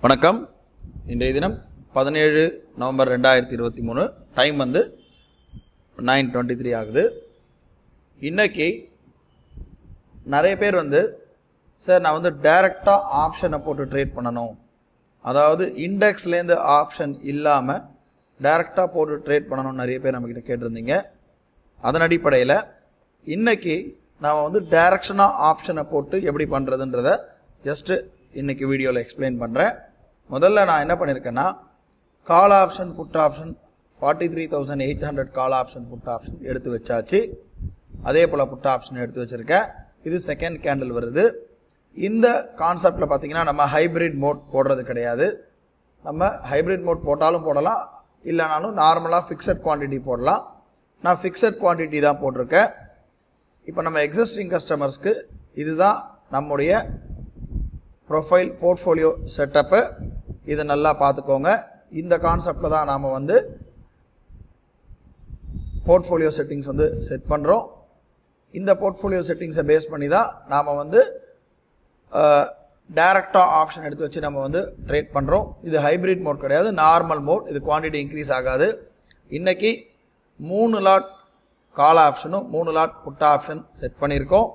வணக்கம். இன்றைய தினம் 17 நவம்பர் 2023. டைம் வந்து 9:23 ஆகுது. இன்னைக்கு நிறைய பேர் வந்து சார் நான் வந்து டைரெக்டாக ஆப்ஷனை போட்டு ட்ரேட் பண்ணணும், அதாவது இண்டெக்ஸ்லேருந்து ஆப்ஷன் இல்லாமல் டைரெக்டாக போட்டு ட்ரேட் பண்ணணும்னு நிறைய பேர் நம்மக்கிட்ட கேட்டிருந்தீங்க. அதன் அடிப்படையில் இன்னைக்கு நான் வந்து டைரக்ஷனாக ஆப்ஷனை போட்டு எப்படி பண்ணுறதுன்றத ஜஸ்ட்டு இன்றைக்கி வீடியோவில் எக்ஸ்பிளைன் பண்ணுறேன். முதல்ல நான் என்ன பண்ணியிருக்கேன்னா, call option put option 43,800 call option put option எடுத்து வச்சாச்சு. அதே போல் புட் ஆப்ஷன் எடுத்து வச்சுருக்கேன். இது செகண்ட் கேண்டில் வருது. இந்த கான்செப்டில் பார்த்தீங்கன்னா நம்ம ஹைப்ரிட் மோட் போடுறது கிடையாது. நம்ம ஹைப்ரிட் மோட் போட்டாலும் போடலாம், இல்லைனாலும் நார்மலாக ஃபிக்ஸட் குவான்டிட்டி போடலாம். நான் ஃபிக்ஸட் குவான்டிட்டி தான் போட்டிருக்கேன். இப்போ நம்ம எக்ஸிஸ்டிங் கஸ்டமர்ஸ்க்கு இதுதான் நம்முடைய ப்ரொஃபைல் போர்ட்ஃபோலியோ செட்டப்பு. இதை நல்லா பார்த்துக்கோங்க. இந்த கான்செப்டில் தான் நாம் வந்து போர்ட்ஃபோலியோ செட்டிங்ஸ் வந்து செட் பண்ணுறோம். இந்த போர்ட்ஃபோலியோ செட்டிங்ஸை பேஸ் பண்ணி தான் நாம் வந்து டைரக்டாக ஆப்ஷன் எடுத்து வச்சு நம்ம வந்து ட்ரேட் பண்ணுறோம். இது ஹைப்ரிட் மோட் கிடையாது, நார்மல் மோட். இது குவான்டிட்டி இன்க்ரீஸ் ஆகாது. இன்றைக்கி 3 லாட் கால் ஆப்ஷனும் 3 லாட் புட் ஆப்ஷன் செட் பண்ணியிருக்கோம்.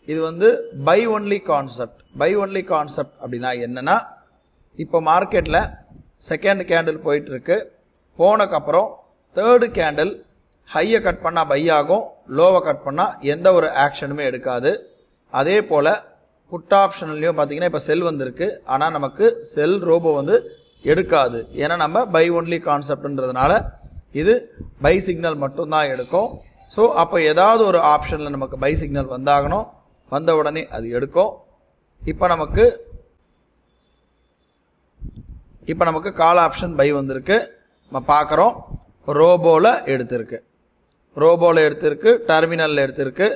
இது வந்து buy only concept. Buy only concept அப்படின்னா என்னென்னா, இப்போ மார்க்கெட்டில் செகண்ட் கேண்டில் போயிட்டுருக்கு. போனக்கப்புறம் தேர்டு கேண்டில் ஹையை கட் பண்ணால் பை ஆகும், லோவை கட் பண்ணால் எந்த ஒரு ஆக்ஷனுமே எடுக்காது. அதே போல் புட் ஆப்ஷன்லையும் பார்த்தீங்கன்னா இப்போ செல் வந்திருக்கு, ஆனால் நமக்கு செல் ரோபோ வந்து எடுக்காது. ஏன்னா நம்ம பை ஒன்லி கான்செப்ட்ன்றதுனால இது பை சிக்னல் மட்டும்தான் எடுக்கும். ஸோ அப்போ ஏதாவது ஒரு ஆப்ஷனில் நமக்கு பை சிக்னல் வந்தாகணும், வந்த உடனே அது எடுக்கும். இப்போ நமக்கு கால் ஆப்ஷன் பை வந்திருக்கு. நம்ம பார்க்குறோம், ரோபோவில் எடுத்திருக்கு, டெர்மினலில் எடுத்திருக்கு.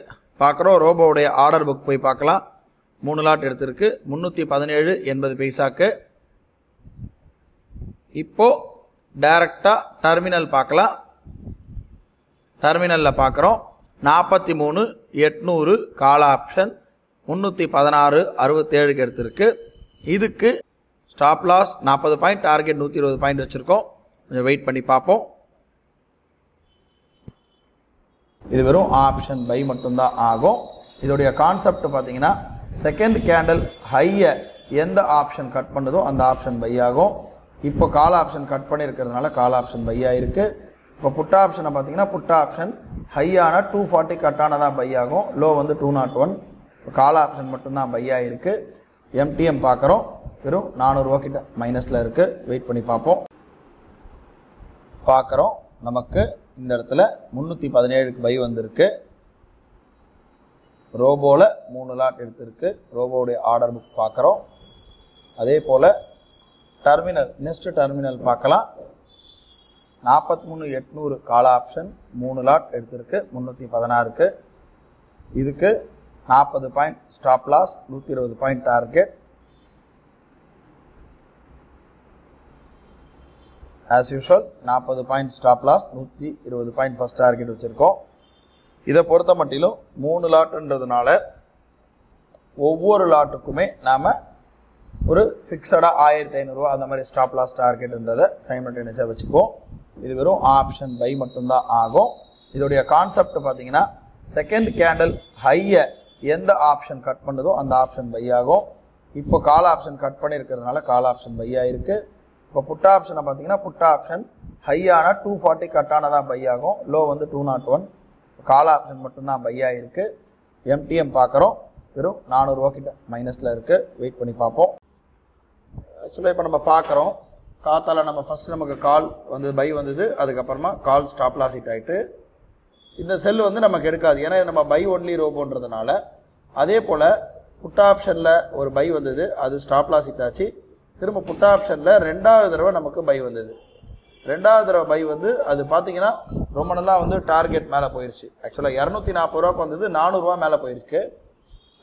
பார்க்குறோம், ரோபோவுடைய ஆர்டர் புக் போய் பார்க்கலாம். 3 லாட் எடுத்திருக்கு, 317.80 பைசாக்கு. இப்போ டைரக்டாக டெர்மினல் பார்க்கலாம். டெர்மினலில் பார்க்குறோம், 43,800 கால் ஆப்ஷன் 316.67 எடுத்திருக்கு. இதுக்கு stop loss 40 point, target 120 point வச்சுருக்கோம். கொஞ்சம் வெயிட் பண்ணி பார்ப்போம். இது வெறும் ஆப்ஷன் பை மட்டும்தான் ஆகும். இதோடைய கான்செப்ட் பார்த்தீங்கன்னா, செகண்ட் கேண்டில் ஹையை எந்த ஆப்ஷன் கட் பண்ணுதோ அந்த ஆப்ஷன் பை ஆகும். இப்போ கால் ஆப்ஷன் கட் பண்ணியிருக்கிறதுனால கால் ஆப்ஷன் பை ஆகிருக்கு. இப்போ புட் ஆப்ஷனை பார்த்தீங்கன்னா, புட் ஆப்ஷன் ஹையான 240 கட்டானதான் பை ஆகும், லோ வந்து 201. இப்போ கால் ஆப்ஷன் மட்டும்தான் பை ஆகிருக்கு. எம்டிஎம் பார்க்குறோம், வெறும் 400 ரூபா கிட்ட மைனஸில் இருக்குது. வெயிட் பண்ணி பார்ப்போம். பார்க்குறோம், நமக்கு இந்த இடத்துல 317க்கு பை வந்திருக்கு. ரோபோவில் 3 லாட் எடுத்திருக்கு. ரோபோவுடைய ஆர்டர் புக் பார்க்குறோம். அதே போல் டெர்மினல், நெக்ஸ்ட் டெர்மினல் பார்க்கலாம். 43,800 கால் ஆப்ஷன் 3 லாட் எடுத்திருக்கு 316க்கு. இதுக்கு 40 point stop loss, 120 point target. As usual 40 point stop loss, 120 point first target வச்சுருக்கோம். இதை பொறுத்த மட்டிலும் 3 லாட்டுன்றதுனால ஒவ்வொரு லாட்டுக்குமே நாம் ஒரு ஃபிக்ஸடாக 1,500 ரூபா அந்த மாதிரி ஸ்டாப் லாஸ் டார்கெட்டுன்றதை சைமல்டேனியஸாக வச்சுக்குவோம். இது வெறும் ஆப்ஷன் பை மட்டும்தான் ஆகும். இதோடைய கான்செப்ட் பார்த்தீங்கன்னா, செகண்ட் கேண்டில் ஹையை எந்த ஆப்ஷன் கட் பண்ணுதோ அந்த ஆப்ஷன் பை ஆகும். இப்போ கால் ஆப்ஷன் கட் பண்ணியிருக்கிறதுனால கால் ஆப்ஷன் பை ஆகிருக்கு. இப்போ புட் ஆப்ஷனை பார்த்தீங்கன்னா, புட் ஆப்ஷன் ஹையான 240 கட்டானதான் பை ஆகும், லோ வந்து 201. கால் ஆப்ஷன் மட்டும்தான் பை ஆகிருக்கு. எம்டிஎம் பார்க்குறோம், வெறும் 400 ரூபா கிட்ட மைனஸில் இருக்குது. வெயிட் பண்ணி பார்ப்போம். ஆக்சுவலாக இப்போ நம்ம பார்க்குறோம், காத்தால் நம்ம ஃபஸ்ட்டு நமக்கு கால் வந்து பை வந்தது, அதுக்கப்புறமா கால் ஸ்டாப் லாஸ் ஹிட் ஆகிட்டு இந்த செல் வந்து நமக்கு எடுக்காது, ஏன்னா இது நம்ம பை ஒன்லி ரோபோன்றதுனால. அதே போல் புட் ஆப்ஷனில் ஒரு பை வந்தது, அது ஸ்டாப் லாஸ் ஹிட் ஆச்சு. திரும்ப புட் ஆப்ஷனில் 2வது தடவை நமக்கு பை வந்தது. 2வது தடவை பை வந்து அது பார்த்தீங்கன்னா ரொம்ப நல்லா வந்து டார்கெட் மேலே போயிடுச்சு. ஆக்சுவலாக 240 ரூபாய்க்கு வந்தது 400 ரூபா மேலே போயிருக்கு.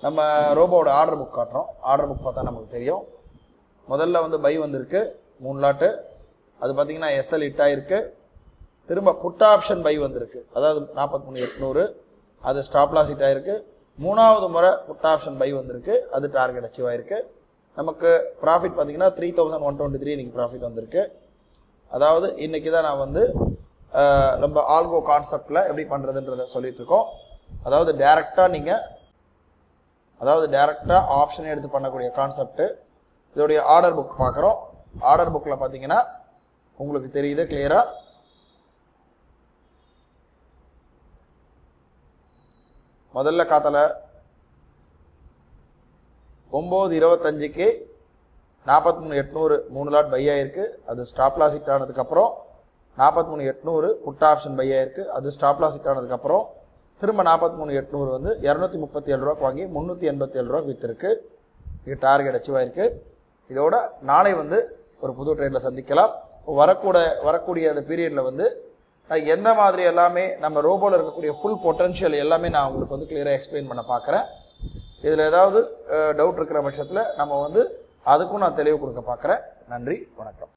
நம்ம ரோபோவோட ஆர்டர் புக் காட்டுறோம். ஆர்டர் புக் பார்த்தா நமக்கு தெரியும். முதல்ல வந்து பை வந்திருக்கு 3 லாட்டு, அது பார்த்தீங்கன்னா எஸ்எல் ஹிட் ஆகிருக்கு. திரும்ப புட் ஆப்ஷன் பை வந்திருக்கு, அதாவது 43,800, அது ஸ்டாப் லாஸ் ஹிட் ஆகிருக்கு. 3வது முறை புட் ஆப்ஷன் பை வந்திருக்கு, அது டார்கெட் அச்சீவ் ஆகிருக்கு. நமக்கு ப்ராஃபிட் பார்த்தீங்கன்னா 3123 இன்னைக்கு ப்ராஃபிட் வந்திருக்கு. அதாவது இன்னைக்கு தான் நான் வந்து நம்ம ஆல்கோ கான்செப்டில் எப்படி பண்ணுறதுன்றதை சொல்லிட்டு இருக்கோம். அதாவது டைரெக்டாக ஆப்ஷன் எடுத்து பண்ணக்கூடிய கான்செப்ட். இதோடைய ஆர்டர் புக் பார்க்குறோம். ஆர்டர் புக்கில் பார்த்தீங்கன்னா உங்களுக்கு தெரியுது கிளியராக. முதல்ல காத்தல 9:25க்கு 43,800 3 லாட் பை ஆயிருக்கு. அது ஸ்டாப் லாஸ் ஹிட் ஆனதுக்கப்புறம் 43,800 புட் ஆப்ஷன் பை ஆயிருக்கு. அது ஸ்டாப் லாஸ் ஹிட் ஆனதுக்கப்புறம் திரும்ப 43,800 வந்து 237 ரூபாய்க்கு வாங்கி 387 ரூபாய்க்கு விற்றுருக்கு. இது டார்கெட் அச்சீவ் ஆயிருக்கு. இதோட நாளை வந்து ஒரு புது ட்ரேடில் சந்திக்கலாம். வரக்கூடிய அந்த பீரியடில் வந்து எந்த மாதிரி எல்லாமே நம்ம ரோபோவில் இருக்கக்கூடிய ஃபுல் பொட்டன்ஷியல் எல்லாமே நான் உங்களுக்கு வந்து கிளியராக எக்ஸ்பிளைன் பண்ண பார்க்குறேன். இதில் ஏதாவது டவுட் இருக்கிற பட்சத்தில் நம்ம வந்து அதுக்கும் நான் தெளிவு கொடுக்க பார்க்குறேன். நன்றி, வணக்கம்.